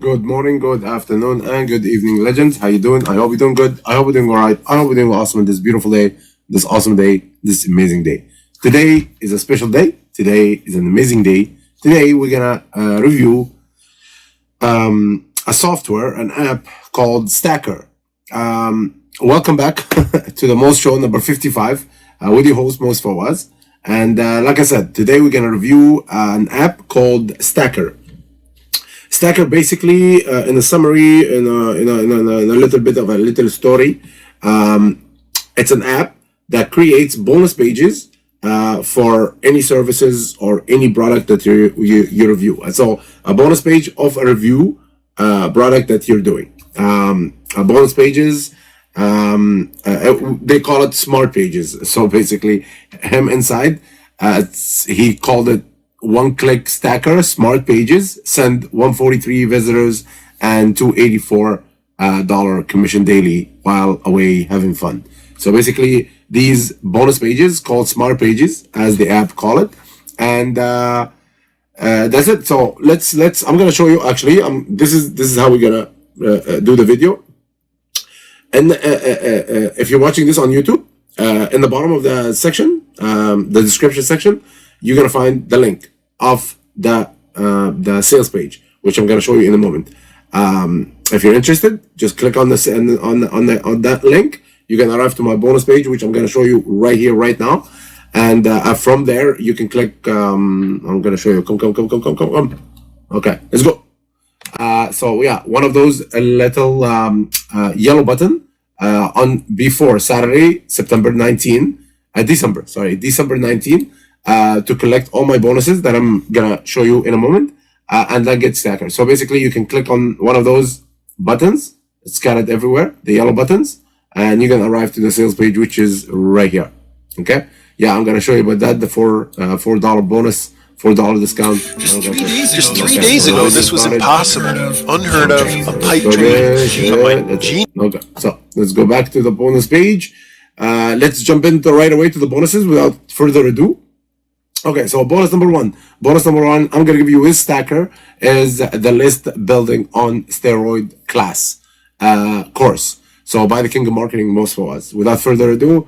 Good morning, good afternoon, and good evening, legends. How you doing? I hope you're doing good. I hope you're doing all right. I hope you're doing awesome on this beautiful day, this awesome day, this amazing day. Today is a special day. Today is an amazing day. Today we're gonna review a software, an app called Stacker. Welcome back to the TheMoeShow number 55 with your host Fawaz. And like I said, today we're gonna review an app called Stacker. Stacker basically, in a summary, in a little bit of a little story, it's an app that creates bonus pages for any services or any product that you review. And so a bonus page of a review product that you're doing. Bonus pages, they call it smart pages. So basically, him inside, he called it one-click stacker, smart pages, send 143 visitors and $284 commission daily while away having fun. So basically, these bonus pages called smart pages, as the app call it, and that's it. So let's. I'm gonna show you. Actually, this is how we're gonna do the video. And if you're watching this on YouTube, in the bottom of the section, the description section, you're gonna find the link of the sales page, which I'm going to show you in a moment. If you're interested, just click on this on that link. You can arrive to my bonus page, which I'm going to show you right here, right now. And from there, you can click. I'm going to show you. Come. Okay, let's go. So yeah, one of those little yellow button on before Saturday, December 19, to collect all my bonuses that I'm gonna show you in a moment, and then get Stacker. So basically, you can click on one of those buttons. It's scattered everywhere, the yellow buttons, and you can arrive to the sales page, which is right here. Okay? Yeah, I'm gonna show you about that. The $4 bonus, $4 discount. Just 3 days ago, this was impossible, unheard of, a pipe dream. Okay, so let's go back to the bonus page. Let's jump into right away to the bonuses without further ado. Okay, so bonus number one. Bonus number one I'm going to give you is Stacker, is the list building on steroid class course. So by the King of Marketing, Moez. Without further ado,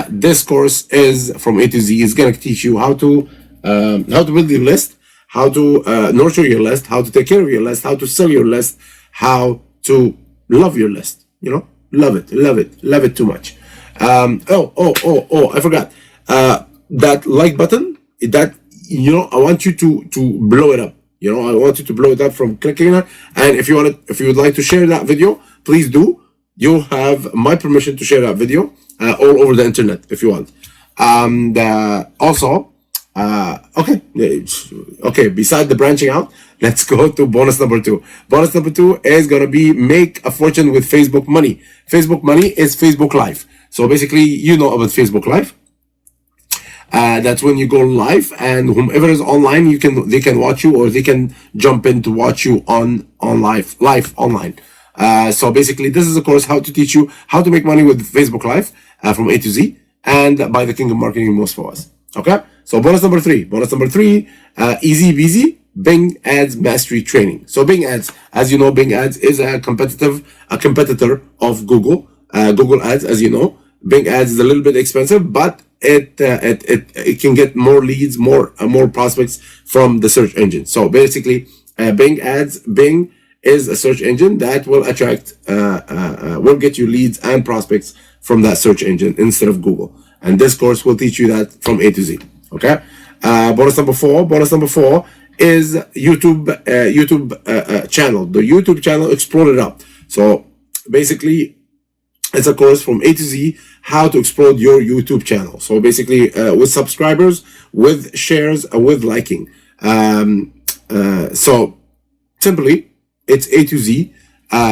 this course is from A to Z. It's going to teach you how to build your list, how to nurture your list, how to take care of your list, how to sell your list, how to love your list. You know, love it too much. I forgot. That like button, that, you know, I want you to blow it up. You know, I want you to blow it up from clicking it. And if you would like to share that video, please do. You have my permission to share that video all over the internet if you want. Also, okay. Beside the branching out, let's go to bonus number two. Bonus number two is gonna be make a fortune with Facebook money. Facebook money is Facebook Live. So basically, you know about Facebook Live. That's when you go live, and whomever is online, they can watch you, or they can jump in to watch you on live online. So basically, this is a course how to teach you how to make money with Facebook Live from A to Z, and by the King of Marketing, Fawaz. Okay. So bonus number three, easy peasy Bing Ads Mastery Training. So Bing Ads, as you know, Bing Ads is a competitor of Google. Google Ads, as you know. Bing Ads is a little bit expensive, but it can get more leads, more prospects from the search engine. So basically, Bing is a search engine that will attract, will get you leads and prospects from that search engine instead of Google. And this course will teach you that from A to Z. Okay. Bonus number four is YouTube channel. The YouTube channel exploded up. So basically, it's a course from A to Z, how to explode your YouTube channel. So basically, with subscribers, with shares, with liking. So simply, it's A to Z,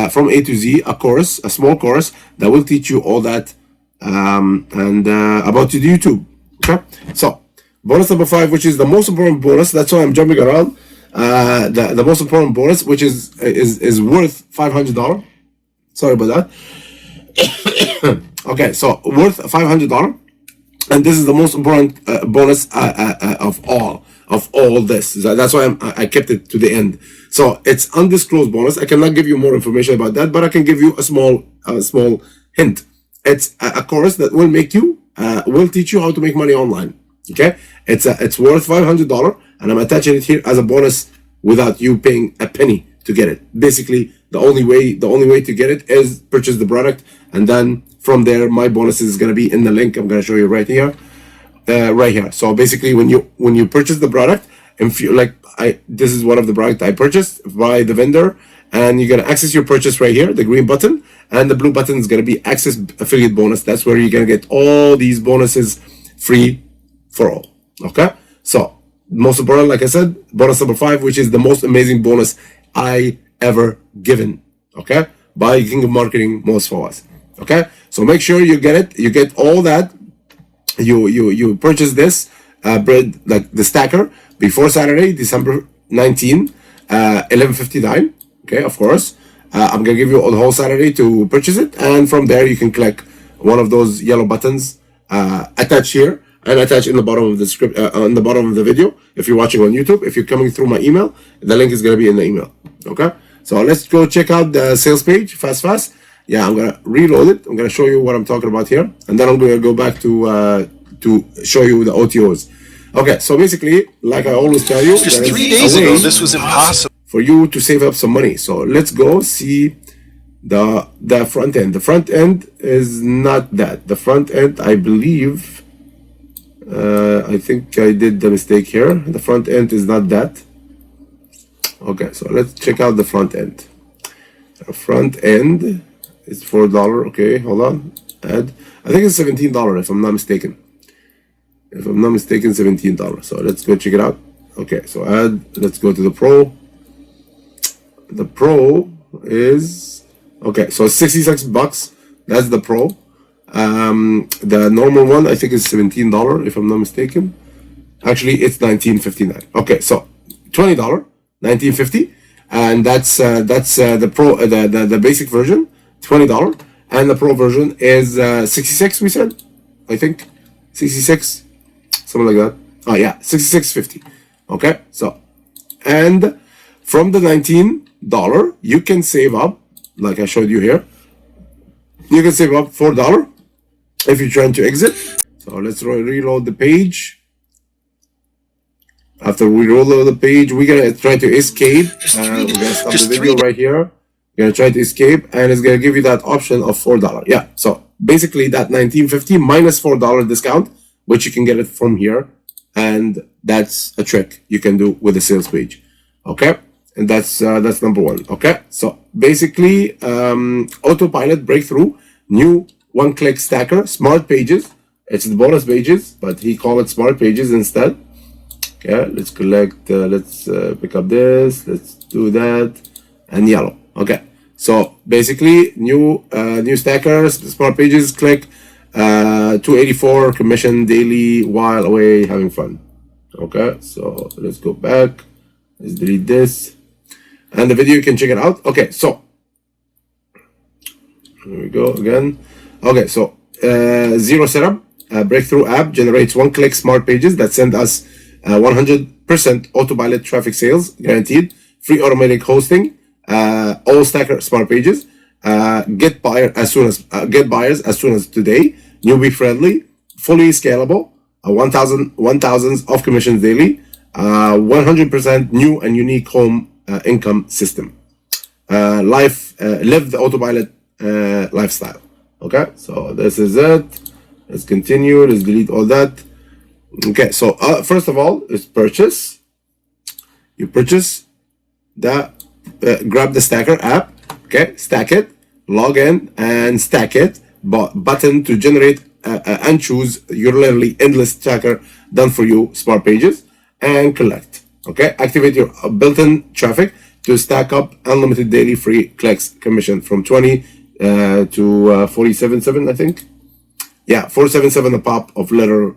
from A to Z, a small course that will teach you all that and about YouTube. Okay. So bonus number five, which is the most important bonus. That's why I'm jumping around. The most important bonus, which is worth $500. Sorry about that. Okay, so worth $500, and this is the most important bonus of all. of all this. That's why I kept it to the end. So it's undisclosed bonus. I cannot give you more information about that, but I can give you a small hint. It's a course that will make you, will teach you how to make money online. Okay, it's worth $500, and I'm attaching it here as a bonus without you paying a penny to get it. Basically, the only way to get it is purchase the product, and then from there, my bonuses is gonna be in the link I'm gonna show you right here, right here. So basically, when you purchase the product, if you this is one of the products I purchased by the vendor, and you're gonna access your purchase right here, the green button, and the blue button is gonna be access affiliate bonus. That's where you're gonna get all these bonuses free for all. Okay, so most important, like I said, bonus number 5, which is the most amazing bonus I ever given. Okay, by King of Marketing, Moez Fawaz. Okay, so make sure you get it. You get all that. You purchase this bread, like the stacker, before Saturday, December 19, 11:59. Okay, of course. I'm gonna give you the whole Saturday to purchase it, and from there you can click one of those yellow buttons attached here and attach in the bottom of the script, on the bottom of the video. If you're watching on YouTube, if you're coming through my email, the link is gonna be in the email. Okay, so let's go check out the sales page fast. Yeah, I'm gonna reload it. I'm gonna show you what I'm talking about here, and then I'm gonna go back to show you the OTOs. Okay, so basically, like I always tell you, just 3 days ago, this was impossible for you to save up some money. So let's go see the front end. The front end is not that. The front end, I believe, I think I did the mistake here. The front end is not that. Okay, so let's check out the front end. The front end is $4. Okay, hold on. Add. I think it's $17 if I'm not mistaken. If I'm not mistaken, $17. So let's go check it out. Okay, so add. Let's go to the Pro. The Pro is okay. So $66. That's the Pro. The normal one I think is $17 if I'm not mistaken. Actually, it's $19.59. Okay, so $20, $19.50, and that's the Pro, the basic version, $20, and the Pro version is 66. We said, I think 66, something like that. Oh yeah, $66.50. Okay, so and from the $19, you can save up, like I showed you here. You can save up $4 if you're trying to exit. So let's reload the page. After we reload the page, we're gonna try to escape. We're gonna stop the video right here. We're gonna try to escape, and it's gonna give you that option of $4. Yeah. So basically, that $19.50 minus $4 discount, which you can get it from here, and that's a trick you can do with the sales page. Okay, and that's number 1. Okay, so basically, Autopilot breakthrough, new one-click stacker, smart pages. It's the bonus pages, but he called it smart pages instead. Okay, let's collect. Let's pick up this. Let's do that, and yellow. Okay, so basically, new stackers, smart pages. Click 284 commission daily while away having fun. Okay, so let's go back. Let's delete this, and the video you can check it out. Okay, so here we go again. Okay, so zero setup. Breakthrough app generates one-click smart pages that send us 100% Autopilot traffic sales guaranteed. Free automatic hosting. All stacker smart pages. Get buyers as soon as today. Newbie friendly. Fully scalable. 1,000 of commissions daily. 100% new and unique home income system. Live the Autopilot lifestyle. Okay, so this is it. Let's continue. Let's delete all that. Okay, so first of all, is purchase. You purchase the grab the stacker app. Okay, stack it, log in, and stack it. Button to generate and choose your literally endless stacker done for you smart pages, and collect. Okay, activate your built-in traffic to stack up unlimited daily free clicks commission from 20 to 47.7, I think. Yeah, 477 a pop of literal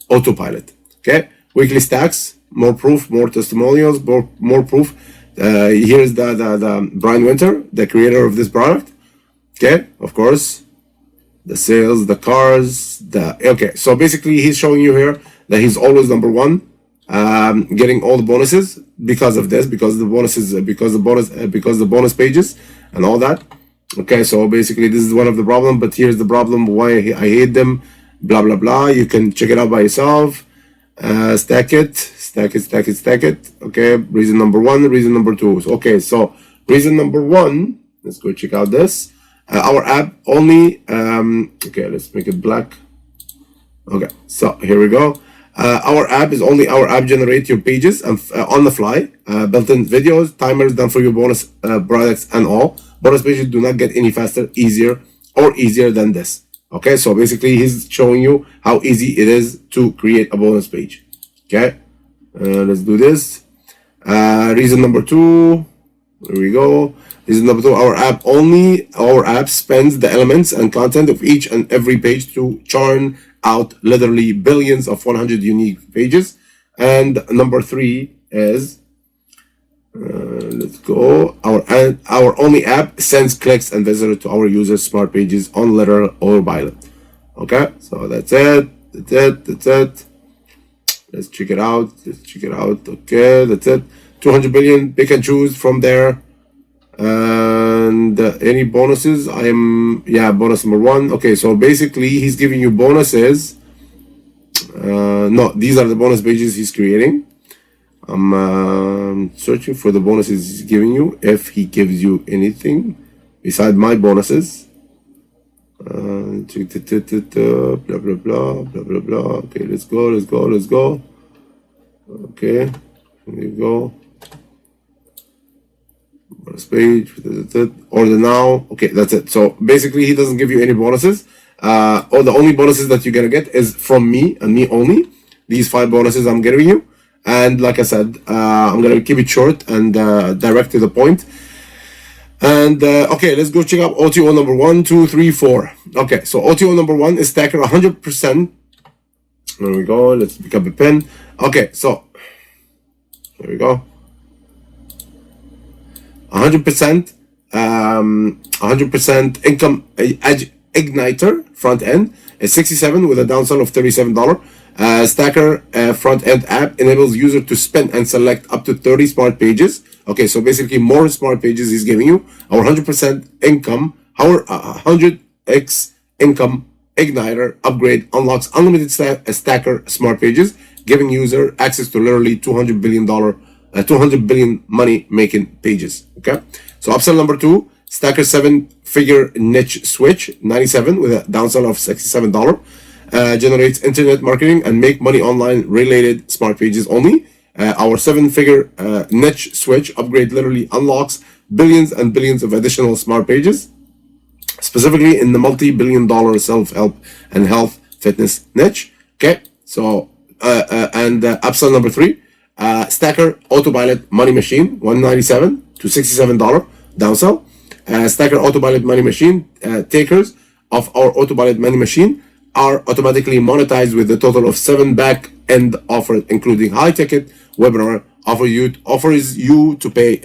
Autopilot. Okay, weekly stacks, more proof, more testimonials, more proof. Here's the Brian Winter, the creator of this product. Okay, of course, the sales, the cars, okay. So basically, he's showing you here that he's always number one, getting all the bonuses because of this, because the bonus pages and all that. Okay, so basically this is one of the problem, but here's the problem why I hate them. Blah blah blah. You can check it out by yourself. Stack it. Okay, reason number one, reason number two. Okay, so reason number one, let's go check out this. Our app only, okay, let's make it black. Okay, so here we go. Our app generate your pages and on the fly, built-in videos, timers done for your bonus products and all. Bonus pages do not get any faster, easier than this. Okay, so basically he's showing you how easy it is to create a bonus page. Okay, let's do this. Reason number two, here we go. Reason number two, our app spends the elements and content of each and every page to churn out literally billions of 100 unique pages. And number three is, let's go. Our only app sends clicks and visitors to our users' smart pages on literal Autopilot. Okay, so that's it. Let's check it out. Okay, that's it. 200 billion. Pick and choose from there. And any bonuses? Bonus number one. Okay, so basically he's giving you bonuses. No, these are the bonus pages he's creating. I'm searching for the bonuses he's giving you. If he gives you anything beside my bonuses. Blah blah blah. Okay, let's go. Okay, here you go. Bonus page. Order now. Okay, that's it. So basically, he doesn't give you any bonuses. Or the only bonuses that you're gonna get is from me and me only. These 5 bonuses I'm giving you. And like I said, I'm gonna keep it short and direct to the point. And okay, let's go check out OTO number 1, 2, 3, 4. Okay, so OTO number 1 is Stacker 100%. There we go. Let's pick up a pen. Okay, so there we go. 100%, 100% income igniter front end is 67 with a downsell of $37. Stacker front end app enables user to spin and select up to 30 smart pages. Okay, so basically more smart pages he's giving you. Our 100% income, our 100x income igniter upgrade unlocks unlimited Stacker smart pages, giving user access to literally $200 billion money making pages. Okay, so upsell number 2, Stacker 7-figure niche switch 97 with a downsell of $67. Generates internet marketing and make money online related smart pages only. Our 7-figure niche switch upgrade literally unlocks billions and billions of additional smart pages, specifically in the multi-billion-dollar self-help and health fitness niche. Okay, so upsell number 3, Stacker Autopilot Money Machine, $197 to $67 downsell. Stacker Autopilot Money Machine takers of our Autopilot Money Machine are automatically monetized with a total of 7 back-end offers, including high-ticket webinar offers you to pay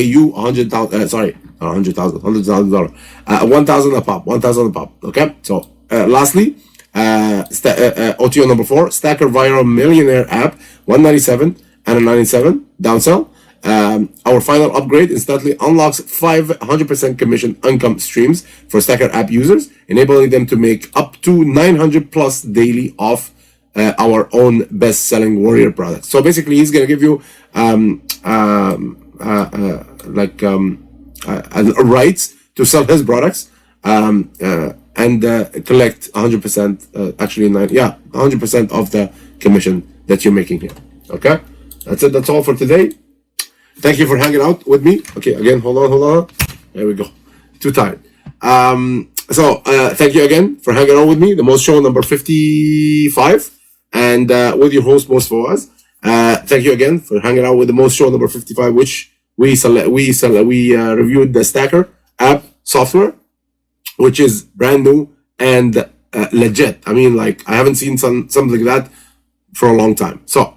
you $100,000 a pop. Okay, so lastly, OTO number 4, Stacker Viral Millionaire app, $197 and a $97 downsell. Our final upgrade instantly unlocks 500% commission income streams for Stacker app users, enabling them to make up to 900 plus daily off our own best-selling warrior products. So basically, he's gonna give you rights to sell his products and collect 100%, 100% of the commission that you're making here. Okay, that's it. That's all for today. Thank you for hanging out with me. Okay, again, hold on. There we go. Too tired. Thank you again for hanging out with me. The Most Show number 55, and with your host, Most Fawaz. Thank you again for hanging out with the Most Show number 55, which we reviewed the Stacker app software, which is brand new and legit. I mean, like, I haven't seen something like that for a long time. So,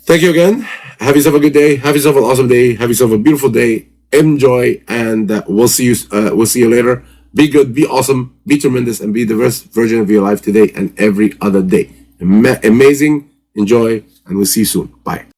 thank you again. Have yourself a good day. Have yourself an awesome day. Have yourself a beautiful day. Enjoy, and we'll see you later. Be good, be awesome, be tremendous, and be the best version of your life today and every other day. Amazing. Enjoy, and we'll see you soon. Bye.